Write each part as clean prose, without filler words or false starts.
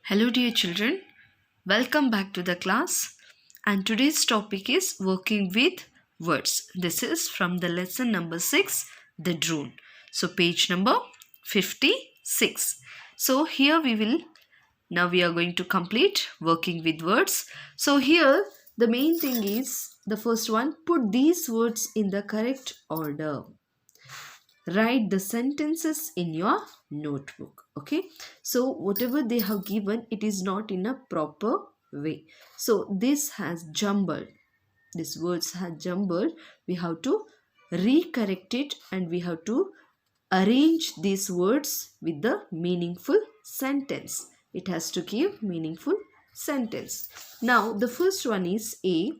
Hello, dear children. Welcome back to the class. And today's topic is working with words. This is from the lesson number 6, the drone. So, page number 56. So, here we are going to complete working with words. So, here the main thing is the first one, put these words in the correct order. Write the sentences in your notebook. Okay, so whatever they have given, it is not in a proper way. So this has jumbled, these words have jumbled. We have to recorrect it and we have to arrange these words with the meaningful sentence. It has to give meaningful sentence. Now the first one is A,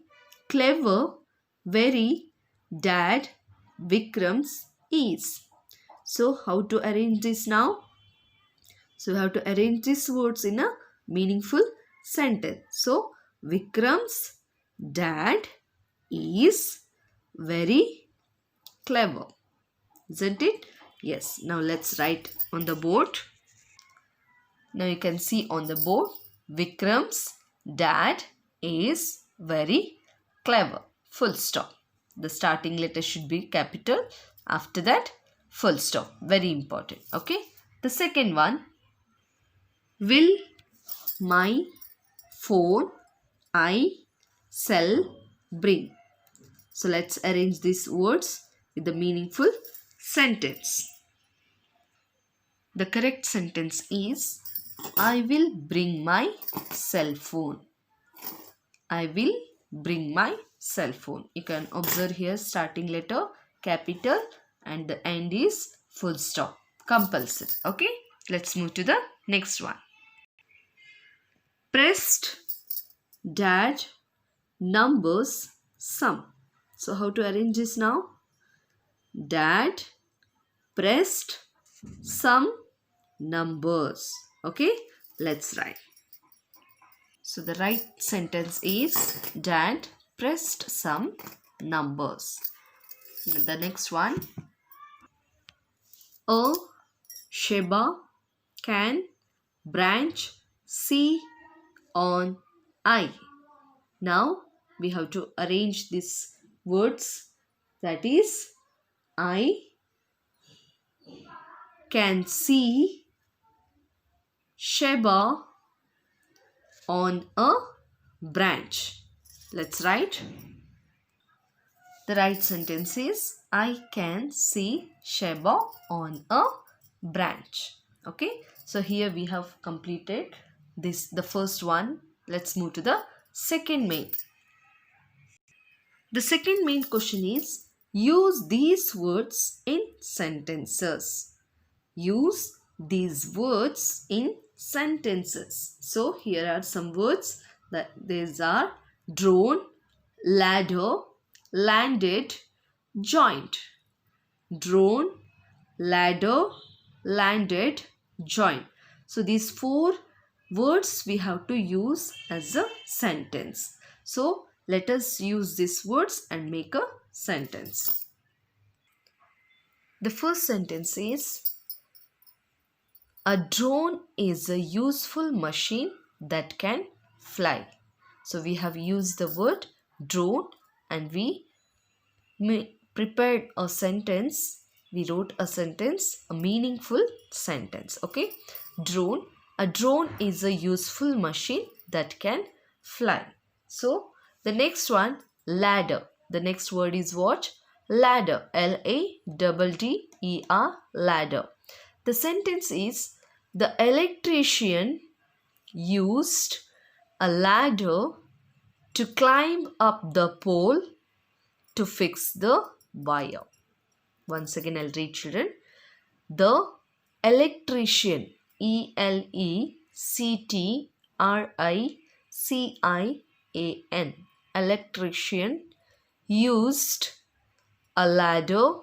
clever, very, dad, Vikram's is. So how to arrange this now? So we have to arrange these words in a meaningful sentence. So Vikram's dad is very clever. Isn't it? Yes. Now let's write on the board. Now you can see on the board, Vikram's dad is very clever. Full stop. The starting letter should be capital. After that, full stop. Very important. Okay. The second one, will my phone I sell bring. So let's arrange these words with the meaningful sentence. The correct sentence is, I will bring my cell phone. I will bring my cell phone. You can observe here starting letter capital and the end is full stop. Compulsory. Okay. Let's move to the next one. Pressed dad numbers sum. So how to arrange this now? Dad pressed some numbers. Okay. Let's write. So the right sentence is, Dad pressed some numbers. The next one, a Sheba can branch C on I. Now we have to arrange these words. That is, I can see Sheba on a branch. Let's write. The right sentence is, I can see Sheba on a branch. Okay. So here we have completed this, the first one. Let's move to the second main. The second main question is, use these words in sentences. Use these words in sentences. So here are some words that these are drone, ladder, landed, joint. Drone, ladder, landed, joint. So these four words we have to use as a sentence. So let us use these words and make a sentence. The first sentence is, a drone is a useful machine that can fly. So we have used the word drone and we prepared a sentence. We wrote a sentence, a meaningful sentence. Okay. Drone. A drone is a useful machine that can fly. So the next one, ladder. The next word is what? Ladder. Ladder. Ladder. The sentence is, the electrician used a ladder to climb up the pole to fix the wire. Once again, I'll read, children. The electrician, electrician, electrician used a ladder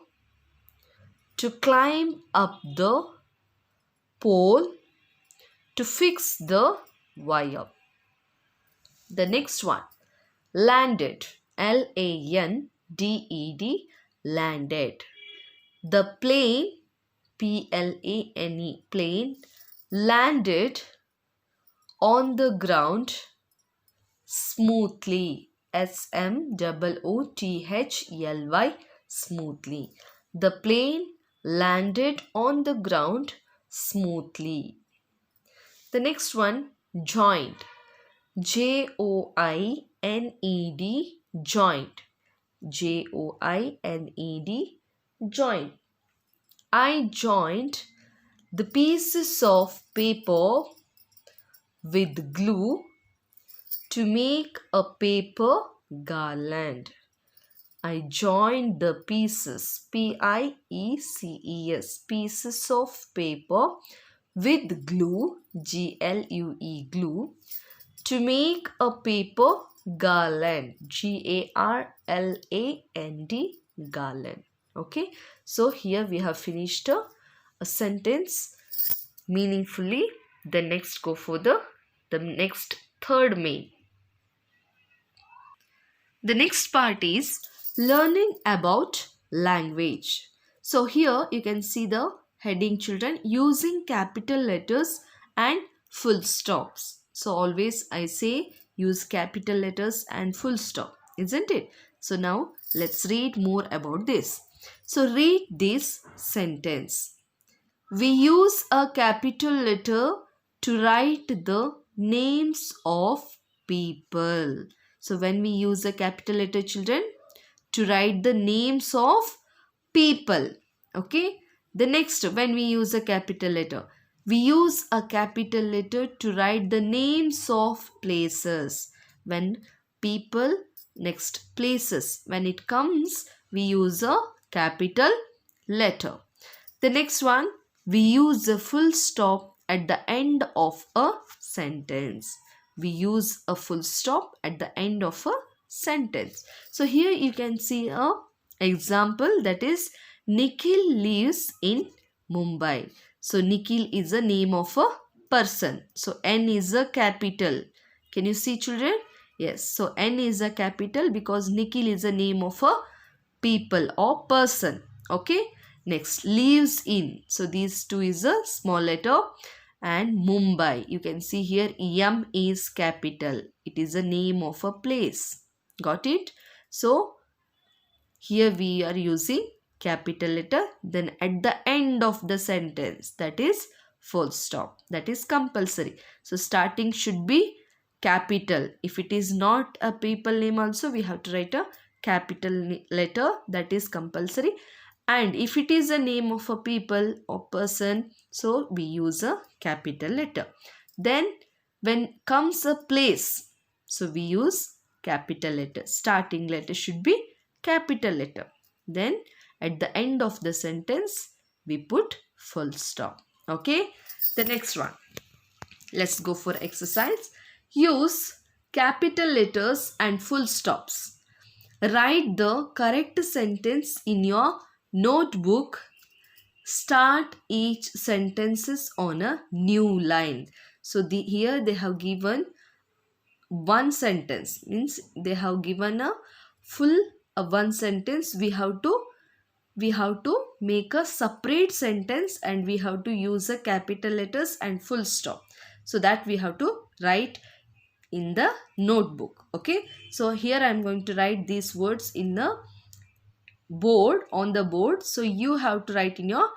to climb up the pole to fix the wire. The next one, landed, landed, landed. The plane, plane, plane landed on the ground smoothly. SMOOTHLY, smoothly. The plane landed on the ground smoothly. The next one, joined. JOINED, joint. JOINED, joint. I joined the pieces of paper with glue to make a paper garland. I joined the pieces, PIECES, pieces of paper with glue, GLUE, glue, to make a paper garland, GARLAND, garland. Okay, so here we have finished a sentence meaningfully. Then next go for the next third main. The next part is learning about language. So here you can see the heading, children, using capital letters and full stops. So always I say use capital letters and full stop, isn't it? So now let's read more about this. So read this sentence. We use a capital letter to write the names of people. So when we use a capital letter, children, to write the names of people. Okay. The next, when we use a capital letter, we use a capital letter to write the names of places. When people, next places. When it comes, we use a capital letter. The next one, we use a full stop at the end of a sentence. We use a full stop at the end of a sentence. So here you can see a example, that is Nikhil lives in Mumbai. So Nikhil is a name of a person. So N is a capital. Can you see, children? Yes. So N is a capital because Nikhil is a name of a people or person. Okay. Next, lives in. So these two is a small letter, and Mumbai. You can see here M is capital. It is a name of a place. Got it? So here we are using capital letter. Then at the end of the sentence, that is full stop. That is compulsory. So starting should be capital. If it is not a people name also, we have to write a capital letter. That is compulsory. And if it is a name of a people or person, so we use a capital letter. Then when comes a place, so we use capital letter. Starting letter should be capital letter. Then at the end of the sentence, we put full stop. Okay. The next one. Let's go for exercise. Use capital letters and full stops. Write the correct sentence in your notebook. Start each sentences on a new line. So here they have given one sentence, means they have given a full one sentence. We have to make a separate sentence, and we have to use a capital letters and full stop. So that we have to write in the notebook. Okay. So here I am going to write these words in the board, on the board. So you have to write in your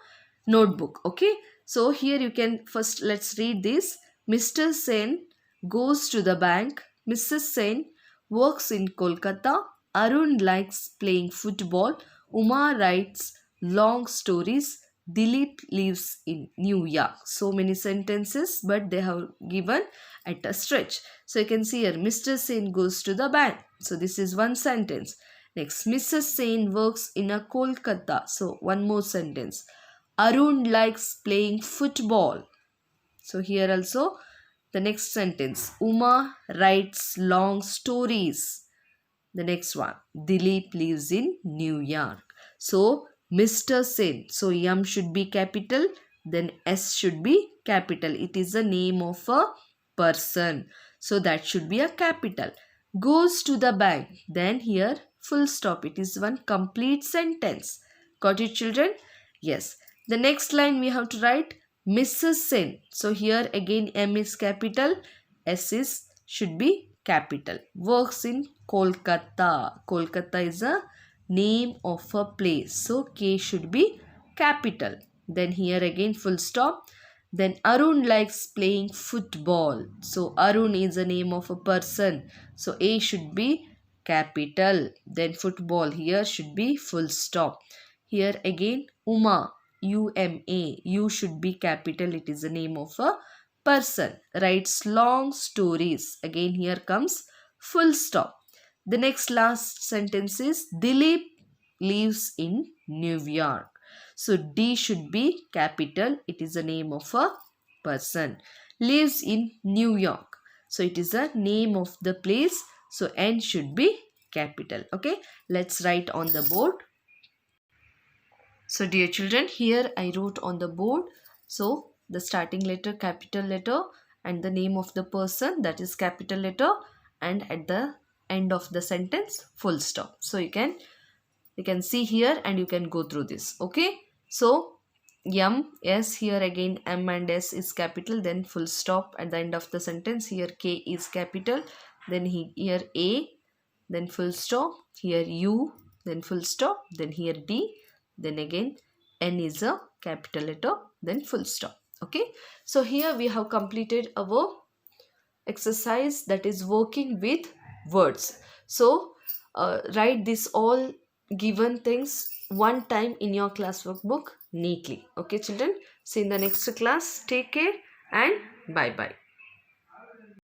notebook. Okay. So here you can first, let's read this. Mr. Sen goes to the bank. Mrs. Sen works in Kolkata. Arun likes playing football. Uma writes long stories. Dilip lives in New York. So many sentences, but they have given at a stretch. So you can see here, Mr. Sen goes to the bank. So this is one sentence. Next, Mrs. Sen works in a Kolkata. So one more sentence. Arun likes playing football. So here also the next sentence. Uma writes long stories. The next one. Dilip lives in New York. So Mr. Sen. So M should be capital. Then S should be capital. It is the name of a person. So that should be a capital. Goes to the bank. Then here full stop. It is one complete sentence. Got it, children? Yes. The next line we have to write Mrs. Sen. So here again M is capital. should be capital. Works in Kolkata. Kolkata is a name of a place. So K should be capital. Then here again full stop. Then Arun likes playing football. So Arun is a name of a person. So A should be capital. Then football here should be full stop. Here again Uma, UMA. U should be capital. It is a name of a person. Writes long stories. Again here comes full stop. The next last sentence is Dilip lives in New York. So D should be capital. It is a name of a person. Lives in New York. So it is a name of the place. So N should be capital. Okay. Let's write on the board. So dear children, here I wrote on the board. So the starting letter capital letter and the name of the person, that is capital letter, and at the end of the sentence full stop. So you can see here and you can go through this. Okay. So S, here again M and S is capital, then full stop at the end of the sentence. Here K is capital, then here A, then full stop. Here U, then full stop. Then here D, then again N is a capital letter, then full stop. Okay. So here we have completed our exercise, that is working with words. So write this all given things one time in your classwork book neatly. Okay children, see you in the next class. Take care and bye bye.